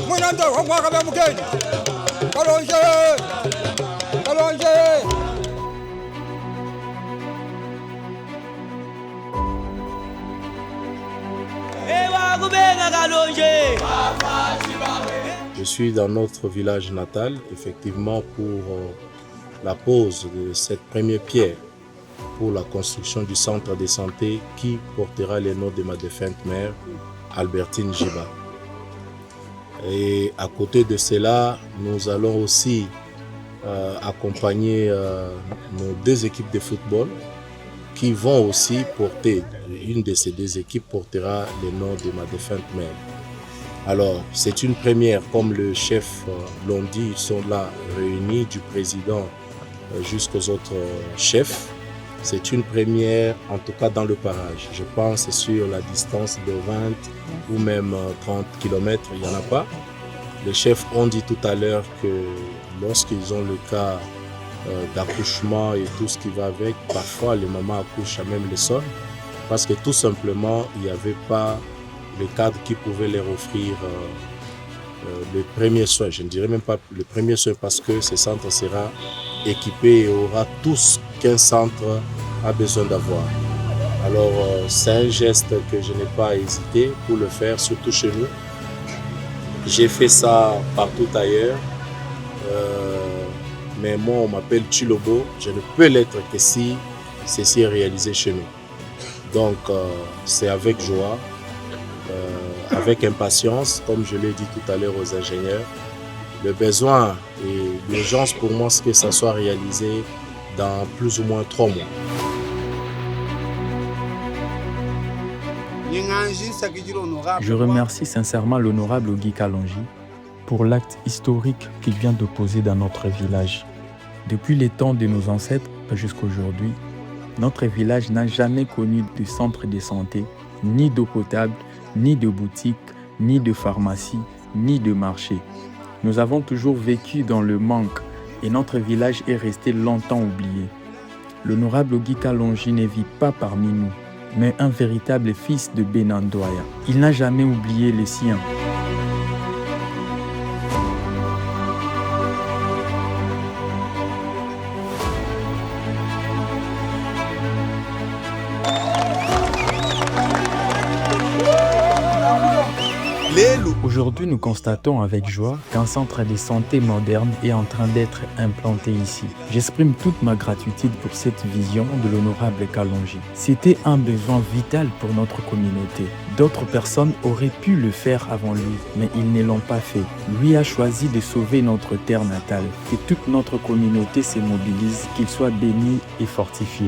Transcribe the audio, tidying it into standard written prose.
Mwenanda wa mwaka wa mkeni. Kalonje. Kalonje. Je suis dans notre village natal, effectivement, pour la pose de cette première pierre pour la construction du centre de santé qui portera les noms de ma défunte mère, Albertine Djiba. Et à côté de cela, nous allons aussi accompagner nos deux équipes de football qui vont aussi porter, une de ces deux équipes portera les noms de ma défunte mère. Alors, c'est une première, comme le chef l'ont dit, ils sont là réunis, du président jusqu'aux autres chefs. C'est une première, en tout cas dans le parage. Je pense sur la distance de 20 ou même 30 km, il n'y en a pas. Les chefs ont dit tout à l'heure que lorsqu'ils ont le cas d'accouchement et tout ce qui va avec, parfois les mamans accouchent à même le sol parce que tout simplement, il n'y avait pas le cadre qui pouvait leur offrir le premier soin. Je ne dirais même pas le premier soin parce que ce centre sera équipé et aura tout ce qu'un centre a besoin d'avoir. Alors c'est un geste que je n'ai pas hésité pour le faire, surtout chez nous. J'ai fait ça partout ailleurs, mais moi on m'appelle Chilobo. Je ne peux l'être que si ceci est réalisé chez nous. Donc c'est avec joie, avec impatience, comme je l'ai dit tout à l'heure aux ingénieurs. Le besoin et l'urgence pour moi, c'est que ça soit réalisé dans plus ou moins 3 mois. Je remercie sincèrement l'honorable Guy Kalonji pour l'acte historique qu'il vient de poser dans notre village. Depuis les temps de nos ancêtres jusqu'à aujourd'hui, notre village n'a jamais connu de centre de santé, ni d'eau potable, ni de boutique, ni de pharmacie, ni de marché. Nous avons toujours vécu dans le manque et notre village est resté longtemps oublié. L'honorable Guy Kalonji ne vit pas parmi nous, mais un véritable fils de Benandoya. Il n'a jamais oublié les siens. Aujourd'hui, nous constatons avec joie qu'un centre de santé moderne est en train d'être implanté ici. J'exprime toute ma gratitude pour cette vision de l'honorable Kalonji. C'était un besoin vital pour notre communauté. D'autres personnes auraient pu le faire avant lui, mais ils ne l'ont pas fait. Lui a choisi de sauver notre terre natale. Que toute notre communauté se mobilise, qu'il soit béni et fortifié.